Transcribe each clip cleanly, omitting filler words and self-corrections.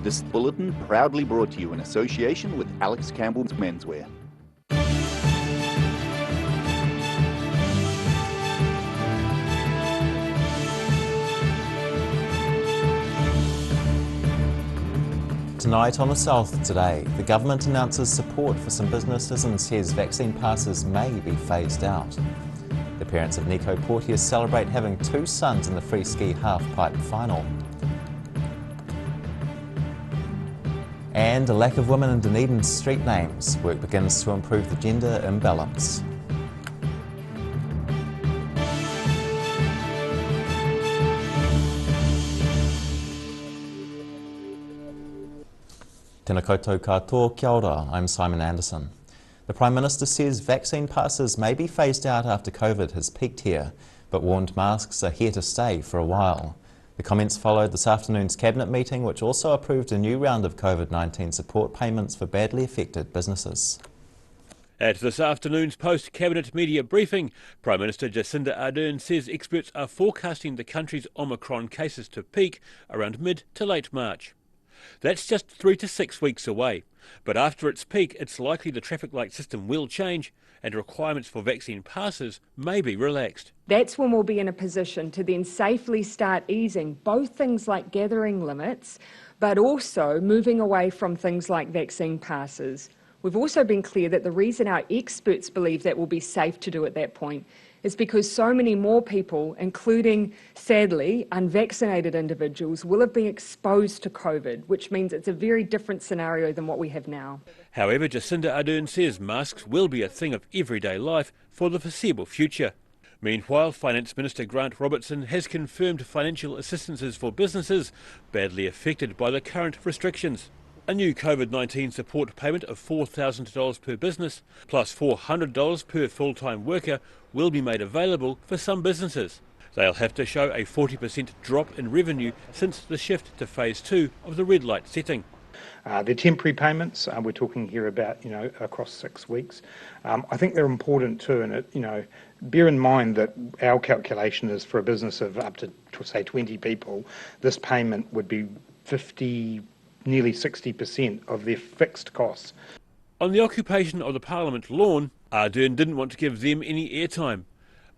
This bulletin proudly brought to you in association with Alex Campbell's Menswear. Tonight on The South Today, the government announces support for some businesses and says vaccine passes may be phased out. The parents of Nico Porteous celebrate having 2 sons in the free ski half-pipe final. And a lack of women in Dunedin's street names. Work begins to improve the gender imbalance. Tēnā koutou katoa, kia ora, I'm Simon Anderson. The Prime Minister says vaccine passes may be phased out after COVID has peaked here, but warned masks are here to stay for a while. The comments followed this afternoon's Cabinet meeting, which also approved a new round of COVID-19 support payments for badly affected businesses. At this afternoon's post-Cabinet media briefing, Prime Minister Jacinda Ardern says experts are forecasting the country's Omicron cases to peak around mid to late March. That's just 3 to 6 weeks away, but after its peak it's likely the traffic light system will change and requirements for vaccine passes may be relaxed. That's when we'll be in a position to then safely start easing both things like gathering limits, but also moving away from things like vaccine passes. We've also been clear that the reason our experts believe that will be safe to do at that point is because so many more people, including, sadly, unvaccinated individuals, will have been exposed to COVID, which means it's a very different scenario than what we have now. However, Jacinda Ardern says masks will be a thing of everyday life for the foreseeable future. Meanwhile, Finance Minister Grant Robertson has confirmed financial assistances for businesses badly affected by the current restrictions. A new COVID-19 support payment of $4,000 per business plus $400 per full-time worker will be made available for some businesses. They'll have to show a 40% drop in revenue since the shift to phase 2 of the red light setting. They're temporary payments. We're talking here about, across 6 weeks. I think they're important too, and bear in mind that our calculation is for a business of up to say 20 people, this payment would be nearly 60% of their fixed costs. On the occupation of the Parliament lawn, Ardern didn't want to give them any airtime,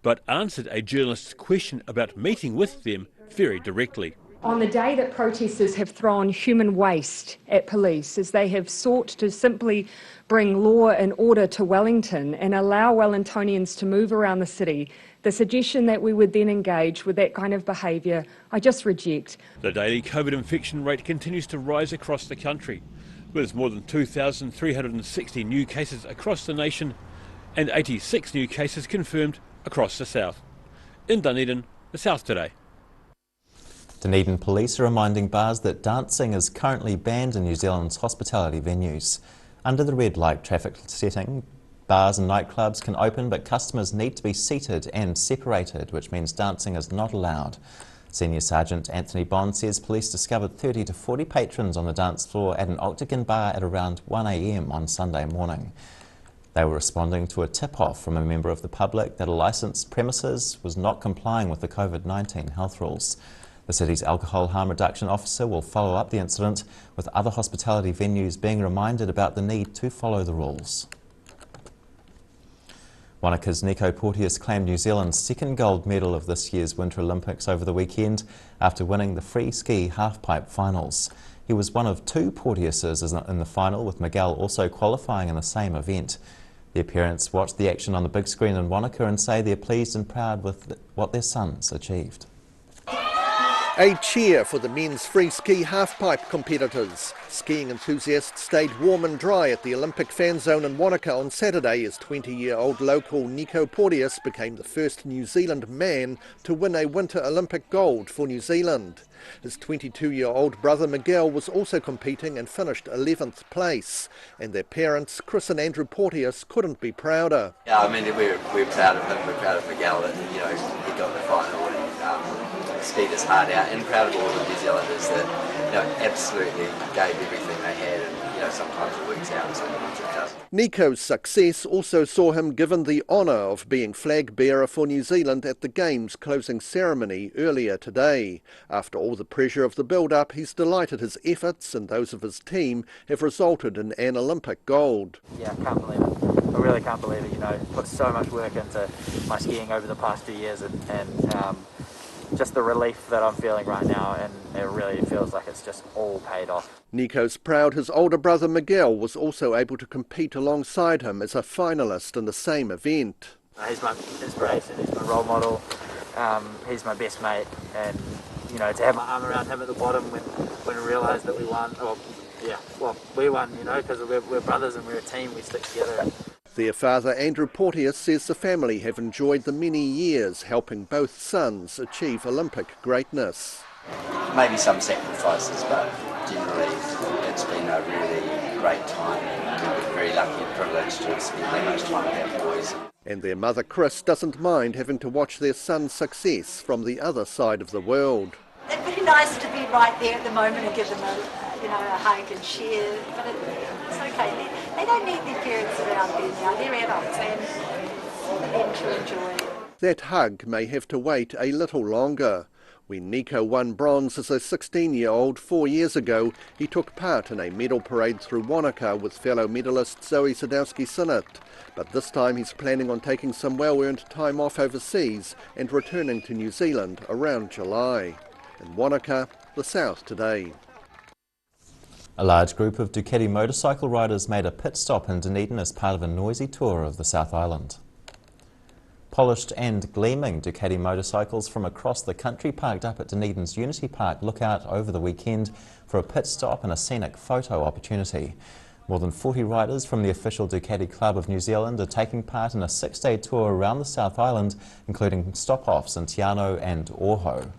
but answered a journalist's question about meeting with them very directly. On the day that protesters have thrown human waste at police, as they have sought to simply bring law and order to Wellington and allow Wellingtonians to move around the city, the suggestion that we would then engage with that kind of behaviour, I just reject. The daily COVID infection rate continues to rise across the country, with more than 2,360 new cases across the nation and 86 new cases confirmed across the south. In Dunedin, The South Today. Dunedin police are reminding bars that dancing is currently banned in New Zealand's hospitality venues. Under the red light traffic setting, bars and nightclubs can open, but customers need to be seated and separated, which means dancing is not allowed. Senior Sergeant Anthony Bond says police discovered 30 to 40 patrons on the dance floor at an Octagon bar at around 1 a.m. on Sunday morning. They were responding to a tip-off from a member of the public that a licensed premises was not complying with the COVID-19 health rules. The city's alcohol harm reduction officer will follow up the incident, with other hospitality venues being reminded about the need to follow the rules. Wanaka's Nico Porteous claimed New Zealand's second gold medal of this year's Winter Olympics over the weekend after winning the free ski half-pipe finals. He was one of 2 Porteuses in the final, with Miguel also qualifying in the same event. Their parents watched the action on the big screen in Wanaka and say they're pleased and proud with what their sons achieved. A cheer for the men's free ski half-pipe competitors. Skiing enthusiasts stayed warm and dry at the Olympic fan zone in Wanaka on Saturday as 20-year-old local Nico Porteous became the first New Zealand man to win a Winter Olympic gold for New Zealand. His 22-year-old brother Miguel was also competing and finished 11th place. And their parents, Chris and Andrew Porteous, couldn't be prouder. Yeah, I mean, we're proud of him, we're proud of Miguel that, he got the final and skied his heart out, and proud of all the New Zealanders that, absolutely gave everything they had and, sometimes it works out, sometimes it doesn't. Nico's success also saw him given the honour of being flag bearer for New Zealand at the Games closing ceremony earlier today. After all the pressure of the build-up, he's delighted his efforts and those of his team have resulted in an Olympic gold. Yeah, I can't believe it. I really can't believe it. You know, put so much work into my skiing over the past 2 years, and just the relief that I'm feeling right now, and it really feels like it's just all paid off. Nico's proud his older brother Miguel was also able to compete alongside him as a finalist in the same event. He's my inspiration, he's my role model, he's my best mate, and you know, to have my arm around him at the bottom when we realised that we won, we won, you know, because we're brothers and we're a team, we stick together. Their father, Andrew Porteous, says the family have enjoyed the many years helping both sons achieve Olympic greatness. Maybe some sacrifices, but generally it's been a really great time. We've been very lucky and privileged to spend that much time with our boys. And their mother, Chris, doesn't mind having to watch their son's success from the other side of the world. It's pretty nice to be right there at the moment and give them a hug and share, but it's okay. They don't need their parents around them now. They're adults and to enjoy. That hug may have to wait a little longer. When Nico won bronze as a 16-year-old 4 years ago, he took part in a medal parade through Wanaka with fellow medalist Zoe Sadowski-Synnott. But this time he's planning on taking some well-earned time off overseas and returning to New Zealand around July. In Wanaka, the South Today. A large group of Ducati motorcycle riders made a pit stop in Dunedin as part of a noisy tour of the South Island. Polished and gleaming Ducati motorcycles from across the country parked up at Dunedin's Unity Park Lookout over the weekend for a pit stop and a scenic photo opportunity. More than 40 riders from the official Ducati Club of New Zealand are taking part in a 6-day tour around the South Island, including stop-offs in Te Anau and Oho.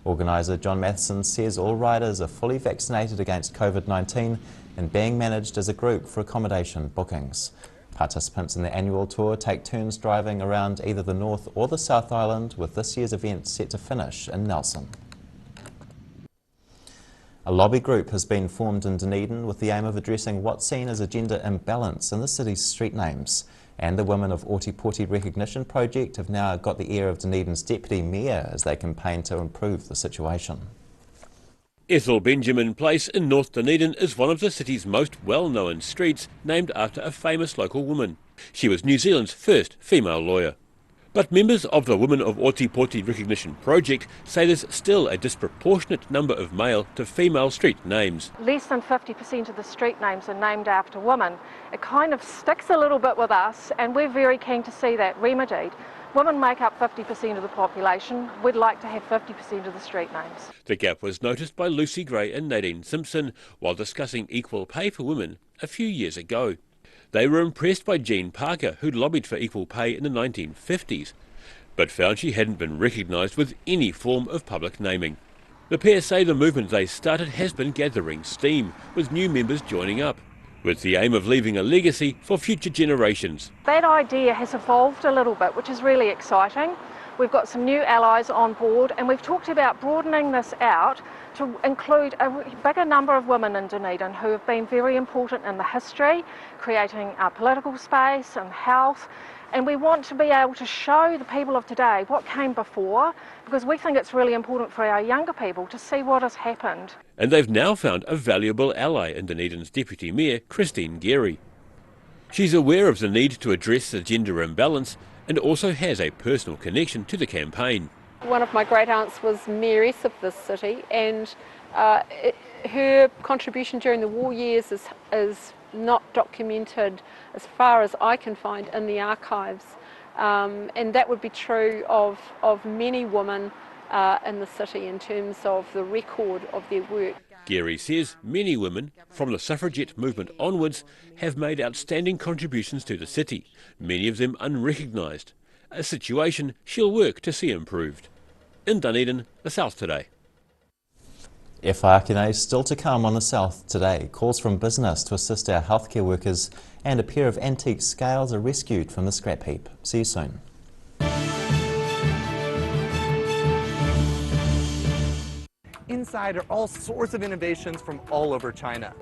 Organiser John Matheson says all riders are fully vaccinated against COVID-19 and being managed as a group for accommodation bookings. Participants in the annual tour take turns driving around either the North or the South Island, with this year's event set to finish in Nelson. A lobby group has been formed in Dunedin with the aim of addressing what's seen as a gender imbalance in the city's street names. And the Women of Ōtepoti Recognition Project have now got the ear of Dunedin's Deputy Mayor as they campaign to improve the situation. Ethel Benjamin Place in North Dunedin is one of the city's most well-known streets, named after a famous local woman. She was New Zealand's first female lawyer. But members of the Women of Ōtepoti Recognition Project say there's still a disproportionate number of male to female street names. Less than 50% of the street names are named after women. It kind of sticks a little bit with us, and we're very keen to see that remedied. Women make up 50% of the population. We'd like to have 50% of the street names. The gap was noticed by Lucy Gray and Nadine Simpson while discussing equal pay for women a few years ago. They were impressed by Jean Parker, who'd lobbied for equal pay in the 1950s, but found she hadn't been recognised with any form of public naming. The pair say the movement they started has been gathering steam, with new members joining up, with the aim of leaving a legacy for future generations. That idea has evolved a little bit, which is really exciting. We've got some new allies on board, and we've talked about broadening this out to include a bigger number of women in Dunedin who have been very important in the history, creating our political space and health. And we want to be able to show the people of today what came before, because we think it's really important for our younger people to see what has happened. And they've now found a valuable ally in Dunedin's Deputy Mayor, Christine Geary. She's aware of the need to address the gender imbalance and also has a personal connection to the campaign. One of my great aunts was mayoress of this city, and her contribution during the war years is not documented as far as I can find in the archives, and that would be true of many women in the city in terms of the record of their work. Geary says many women, from the suffragette movement onwards, have made outstanding contributions to the city, many of them unrecognised, a situation she'll work to see improved. In Dunedin, the South Today. Whākene still to come on the South Today. Calls from business to assist our healthcare workers, and a pair of antique scales are rescued from the scrap heap. See you soon. Inside are all sorts of innovations from all over China.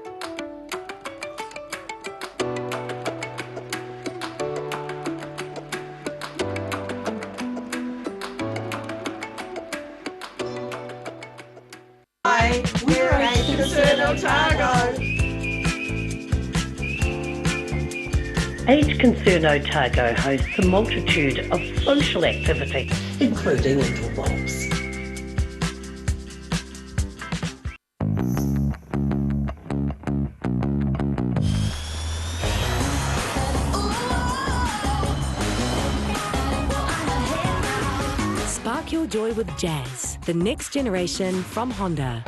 Age Concern Otago hosts a multitude of social activities, including intervals. Spark your joy with jazz, the next generation from Honda.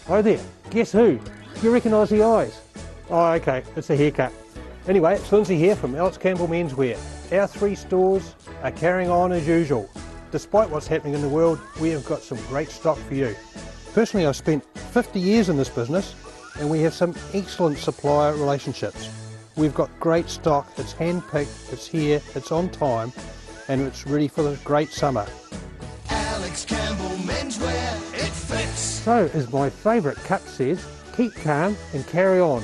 Oh there, guess who? Do you recognise the eyes? Oh okay, it's a haircut. Anyway, it's Lindsay here from Alex Campbell Menswear. Our 3 stores are carrying on as usual. Despite what's happening in the world, we have got some great stock for you. Personally, I've spent 50 years in this business and we have some excellent supplier relationships. We've got great stock, it's hand-picked, it's here, it's on time, and it's ready for the great summer. Alex Campbell Menswear, it fits. So, as my favourite cut says, keep calm and carry on.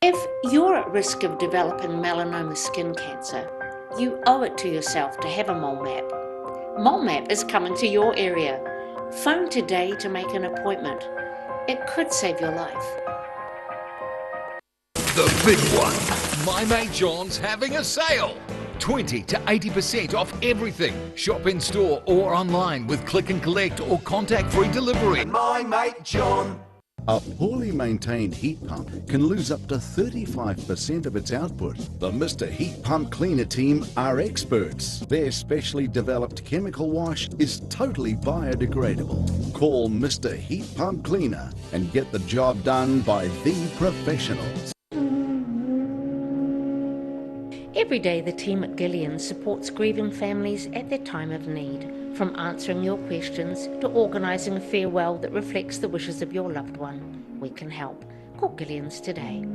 If you're at risk of developing melanoma skin cancer, you owe it to yourself to have a mole map. Mole map is coming to your area. Phone today to make an appointment. It could save your life. The big one. My mate John's having a sale. 20 to 80% off everything. Shop in store or online with click and collect or contact-free delivery. My mate John. A poorly maintained heat pump can lose up to 35% of its output. The Mr. Heat Pump Cleaner team are experts. Their specially developed chemical wash is totally biodegradable. Call Mr. Heat Pump Cleaner and get the job done by the professionals. Every day the team at Gillian supports grieving families at their time of need, from answering your questions to organising a farewell that reflects the wishes of your loved one. We can help. Call Gillian's today.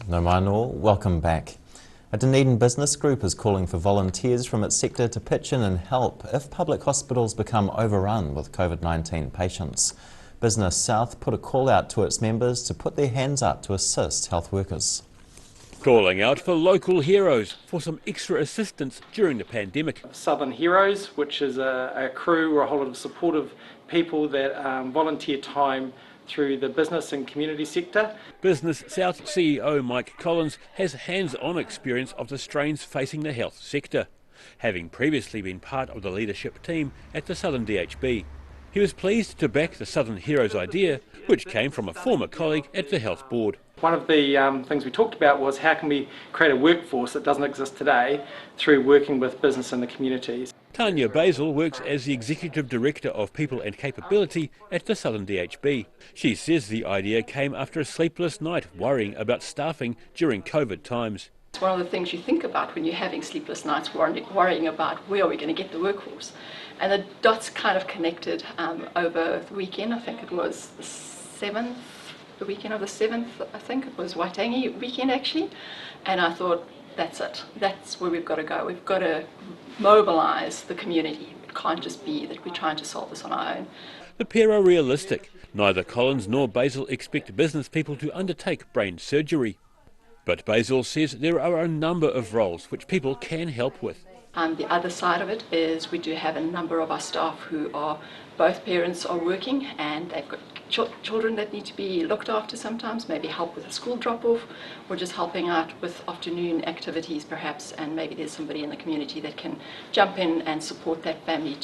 No mai nō, welcome back. A Dunedin business group is calling for volunteers from its sector to pitch in and help if public hospitals become overrun with COVID-19 patients. Business South put a call out to its members to put their hands up to assist health workers. Calling out for local heroes for some extra assistance during the pandemic. Southern Heroes, which is a crew or a whole lot of supportive people that volunteer time through the business and community sector. Business South CEO Mike Collins has hands-on experience of the strains facing the health sector, having previously been part of the leadership team at the Southern DHB. He was pleased to back the Southern Heroes idea, which came from a former colleague at the Health Board. One of the things we talked about was how can we create a workforce that doesn't exist today through working with business and the communities. Tanya Basil works as the Executive Director of People and Capability at the Southern DHB. She says the idea came after a sleepless night worrying about staffing during COVID times. It's one of the things you think about when you're having sleepless nights, worrying about where are we going to get the workforce. And the dots kind of connected over the weekend. I think it was the weekend of the 7th, I think it was Waitangi weekend actually. And I thought, that's it. That's where we've got to go. We've got to mobilise the community. It can't just be that we're trying to solve this on our own. The pair are realistic. Neither Collins nor Basil expect business people to undertake brain surgery. But Basil says there are a number of roles which people can help with. The other side of it is we do have a number of our staff who are, both parents are working and they've got children that need to be looked after sometimes, maybe help with a school drop-off or just helping out with afternoon activities perhaps, and maybe there's somebody in the community that can jump in and support that family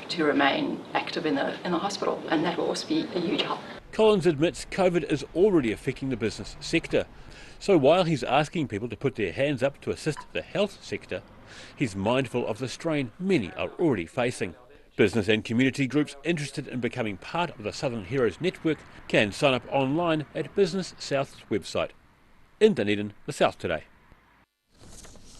to remain active in the hospital, and that will also be a huge help. Collins admits COVID is already affecting the business sector. So while he's asking people to put their hands up to assist the health sector, he's mindful of the strain many are already facing. Business and community groups interested in becoming part of the Southern Heroes Network can sign up online at Business South's website. In Dunedin, the South Today.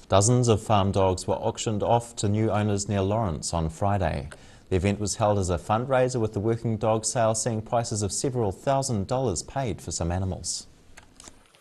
Dozens of farm dogs were auctioned off to new owners near Lawrence on Friday. The event was held as a fundraiser, with the working dog sale seeing prices of several $1,000s paid for some animals.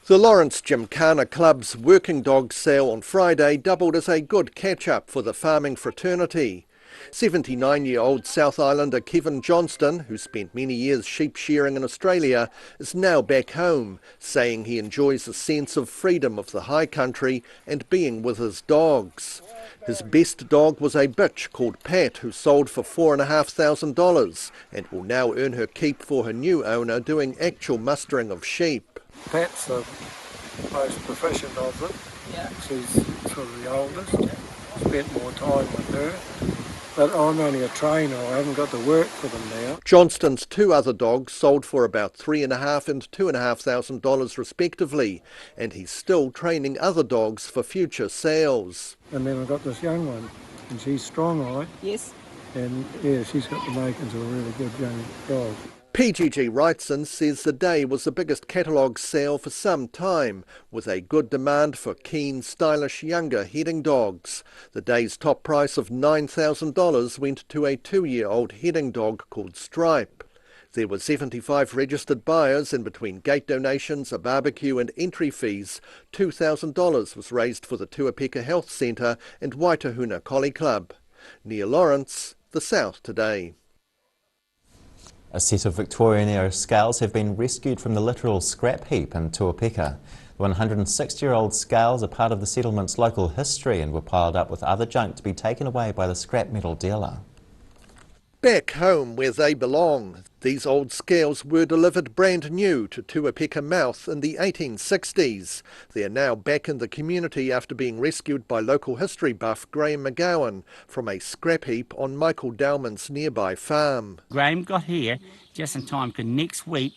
The Lawrence Gymkhana Club's working dog sale on Friday doubled as a good catch-up for the farming fraternity. 79-year-old South Islander Kevin Johnston, who spent many years sheep shearing in Australia, is now back home, saying he enjoys a sense of freedom of the high country and being with his dogs. His best dog was a bitch called Pat, who sold for $4,500 and will now earn her keep for her new owner doing actual mustering of sheep. Pat's the most proficient of them. Yeah. She's sort of the oldest. Spent more time with her. But I'm only a trainer, I haven't got to work for them now. Johnston's two other dogs sold for about $3,500 and $2,500 respectively, and he's still training other dogs for future sales. And then I've got this young one, and she's strong-eyed. Yes. And yeah, she's got the makings of a really good young dog. PGG Wrightson says the day was the biggest catalogue sale for some time, with a good demand for keen, stylish, younger heading dogs. The day's top price of $9,000 went to a 2-year-old heading dog called Stripe. There were 75 registered buyers, and between gate donations, a barbecue and entry fees, $2,000 was raised for the Tuapeka Health Centre and Waitahuna Collie Club. Near Lawrence, the South Today. A set of Victorian-era scales have been rescued from the literal scrap heap in Tuapeka. The 160-year-old scales are part of the settlement's local history and were piled up with other junk to be taken away by the scrap metal dealer. Back home where they belong, these old scales were delivered brand new to Tuapeka Mouth in the 1860s. They are now back in the community after being rescued by local history buff Graham McGowan from a scrap heap on Michael Dowman's nearby farm. Graham got here just in time because next week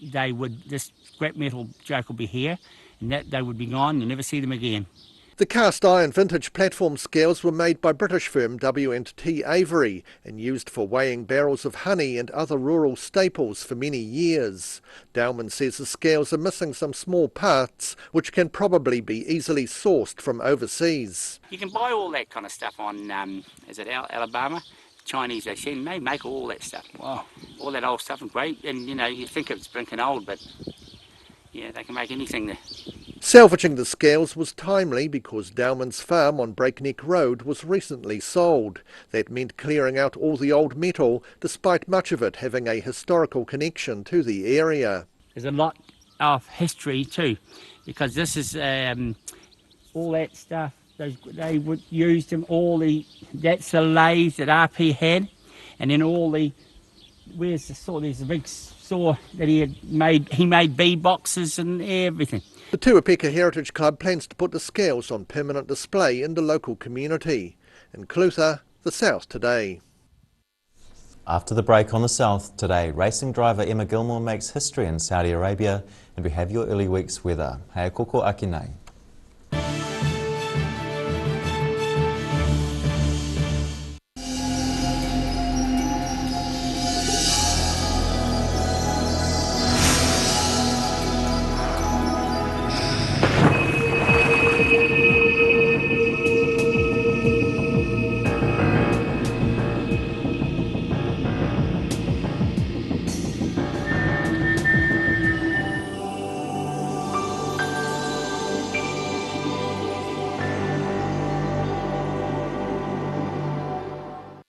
this scrap metal joke will be here and that they would be gone. You'll never see them again. The cast iron vintage platform scales were made by British firm W&T Avery and used for weighing barrels of honey and other rural staples for many years. Dowman says the scales are missing some small parts which can probably be easily sourced from overseas. You can buy all that kind of stuff on, Alabama? Chinese, they send, they make all that stuff. Wow. All that old stuff is great, and you think it's blinking old, but yeah, they can make anything there. Salvaging the scales was timely because Dowman's farm on Breakneck Road was recently sold. That meant clearing out all the old metal, despite much of it having a historical connection to the area. There's a lot of history too, because this is all that stuff. They would use them, that's the lathe that RP had, and then where's the saw? There's a big saw that he made bee boxes and everything. The Tuapeka Heritage Club plans to put the scales on permanent display in the local community. In Clutha, the South Today. After the break on the South Today, racing driver Emma Gilmore makes history in Saudi Arabia, and we have your early week's weather. Hei koko ake nei.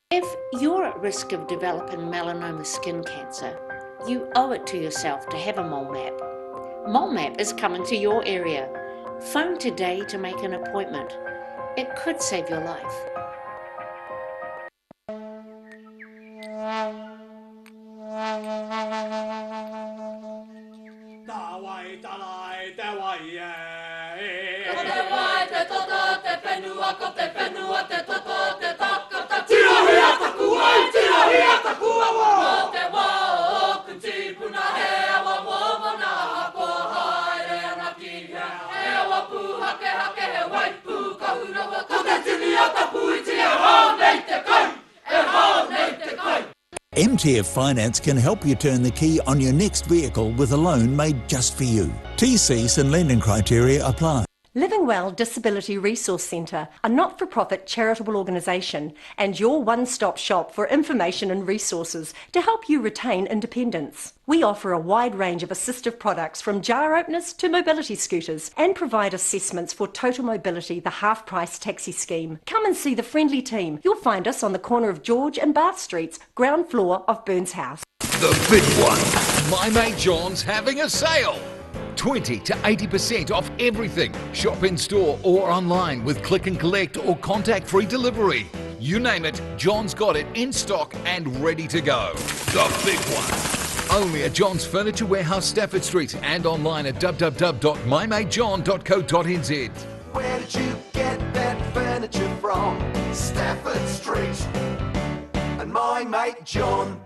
If you're at risk of developing melanoma skin cancer, you owe it to yourself to have a mole map. Mole map is coming to your area. Phone today to make an appointment. It could save your life. MTF Finance can help you turn the key on your next vehicle with a loan made just for you. TCs and lending criteria apply. Living Well Disability Resource Centre, a not-for-profit charitable organisation and your one-stop shop for information and resources to help you retain independence. We offer a wide range of assistive products from jar openers to mobility scooters and provide assessments for Total Mobility, the half-price taxi scheme. Come and see the friendly team. You'll find us on the corner of George and Bath Streets, ground floor of Burns House. The big one. My mate John's having a sale. 20 to 80% off everything. Shop in store or online with click and collect or contact-free delivery. You name it, John's got it in stock and ready to go. The big one. Only at John's Furniture Warehouse, Stafford Street, and online at www.mymatejohn.co.nz. Where did you get that furniture from? Stafford Street and My Mate John.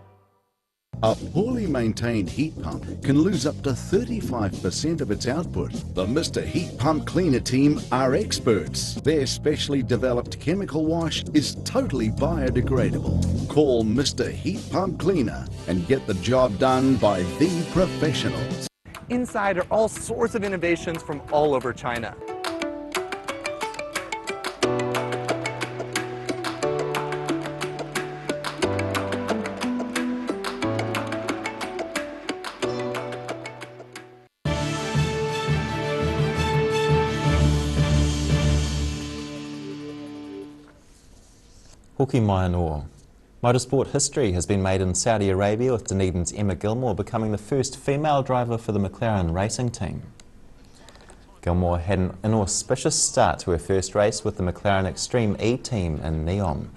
A poorly maintained heat pump can lose up to 35% of its output. The Mr. Heat Pump Cleaner team are experts. Their specially developed chemical wash is totally biodegradable. Call Mr. Heat Pump Cleaner and get the job done by the professionals. Inside are all sorts of innovations from all over China. Hoki mai anō. Motorsport history has been made in Saudi Arabia with Dunedin's Emma Gilmore becoming the first female driver for the McLaren racing team. Gilmore had an inauspicious start to her first race with the McLaren Extreme E team in Neom.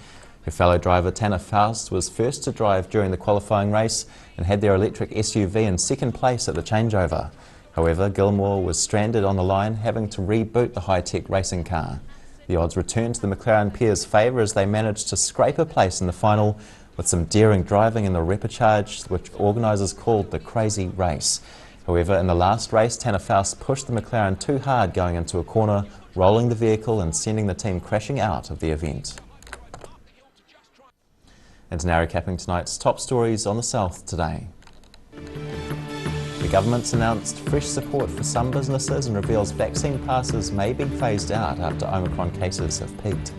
Her fellow driver Tanner Faust was first to drive during the qualifying race and had their electric SUV in second place at the changeover. However, Gilmore was stranded on the line, having to reboot the high-tech racing car. The odds returned to the McLaren pair's favour as they managed to scrape a place in the final with some daring driving in the repechage, which organisers called the Crazy Race. However, in the last race, Tanner Faust pushed the McLaren too hard going into a corner, rolling the vehicle and sending the team crashing out of the event. And now recapping tonight's top stories on the South today. The government's announced fresh support for some businesses and reveals vaccine passes may be phased out after Omicron cases have peaked.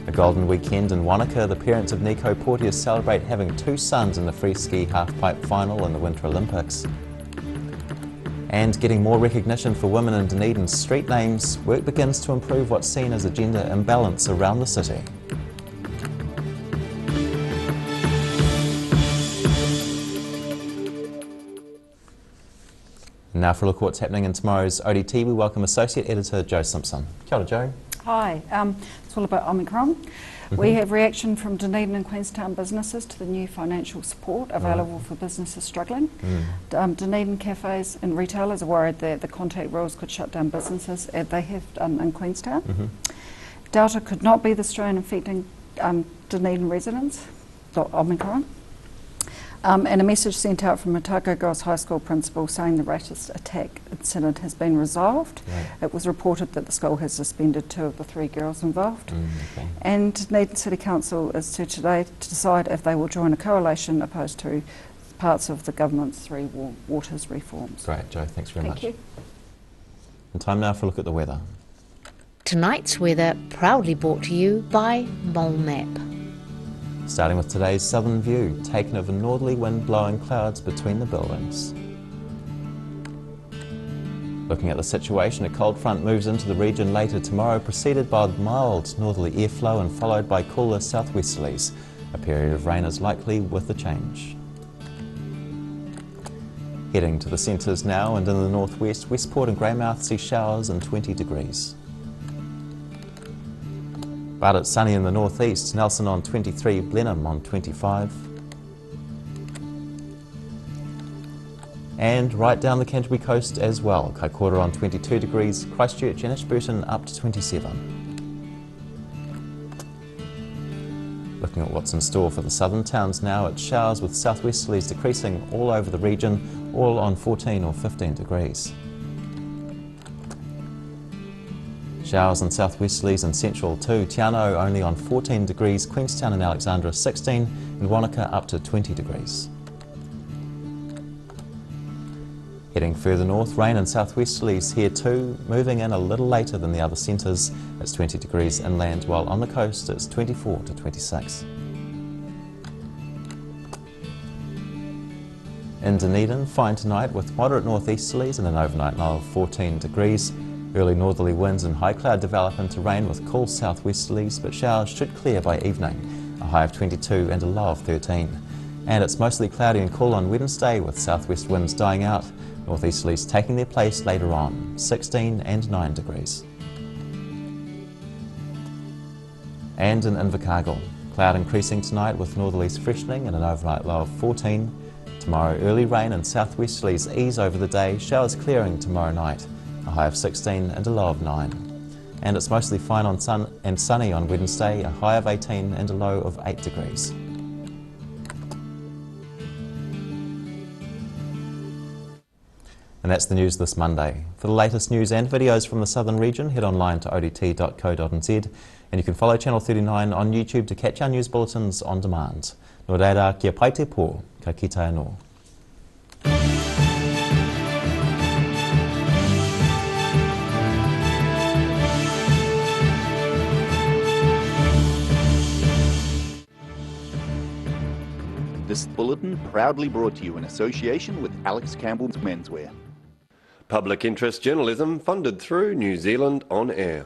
A golden weekend in Wanaka, the parents of Nico Porteous celebrate having two sons in the free ski halfpipe final in the Winter Olympics. And getting more recognition for women in Dunedin's street names, work begins to improve what's seen as a gender imbalance around the city. Now for a look at what's happening in tomorrow's ODT, we welcome Associate Editor Joe Simpson. Kia ora, Joe. Hi, it's all about Omicron. We have reaction from Dunedin and Queenstown businesses to the new financial support available for businesses struggling. Dunedin cafes and retailers are worried that the contact rules could shut down businesses, as they have in Queenstown. Delta could not be the strain infecting Dunedin residents, Omicron. And a message sent out from Otago Girls High School principal saying the racist attack incident has been resolved. It was reported that the school has suspended 2 of the 3 girls involved. And Dunedin City Council is to today to decide if they will join a coalition opposed to parts of the government's 3 waters reforms. Great, Joe, thanks very much. Thank you. And time now for a look at the weather. Tonight's weather proudly brought to you by Mole Map. Starting with today's southern view, taken of a northerly wind blowing clouds between the buildings. Looking at the situation, a cold front moves into the region later tomorrow, preceded by mild northerly airflow and followed by cooler southwesterlies. A period of rain is likely with the change. Heading to the centres now, and in the northwest, Westport and Greymouth see showers and 20 degrees. But it's sunny in the northeast, Nelson on 23, Blenheim on 25. And right down the Canterbury coast as well. Kaikoura on 22 degrees, Christchurch and Ashburton up to 27. Looking at what's in store for the southern towns now, it's showers with southwesterlies decreasing all over the region, all on 14 or 15 degrees. Showers and southwesterlies in central too. Te Anau only on 14 degrees, Queenstown and Alexandra 16, and Wanaka up to 20 degrees. Heading further north, rain and southwesterlies here too, moving in a little later than the other centres. It's 20 degrees inland, while on the coast it's 24 to 26. In Dunedin, fine tonight with moderate northeasterlies and an overnight low of 14 degrees. Early northerly winds and high cloud develop into rain with cool southwesterlies, but showers should clear by evening. A high of 22 and a low of 13. And it's mostly cloudy and cool on Wednesday with southwest winds dying out. Northeasterlies taking their place later on, 16 and 9 degrees. And in Invercargill, cloud increasing tonight with northerlies freshening and an overnight low of 14. Tomorrow early rain and southwesterlies ease over the day, showers clearing tomorrow night, a high of 16 and a low of 9. And it's mostly fine on sunny on Wednesday, a high of 18 and a low of 8 degrees. And that's the news this Monday. For the latest news and videos from the southern region, head online to odt.co.nz, and you can follow Channel 39 on YouTube to catch our news bulletins on demand. Nō reira, kia pai te pō, ka kite anō. This bulletin proudly brought to you in association with Alex Campbell's Menswear. Public interest journalism funded through New Zealand On Air.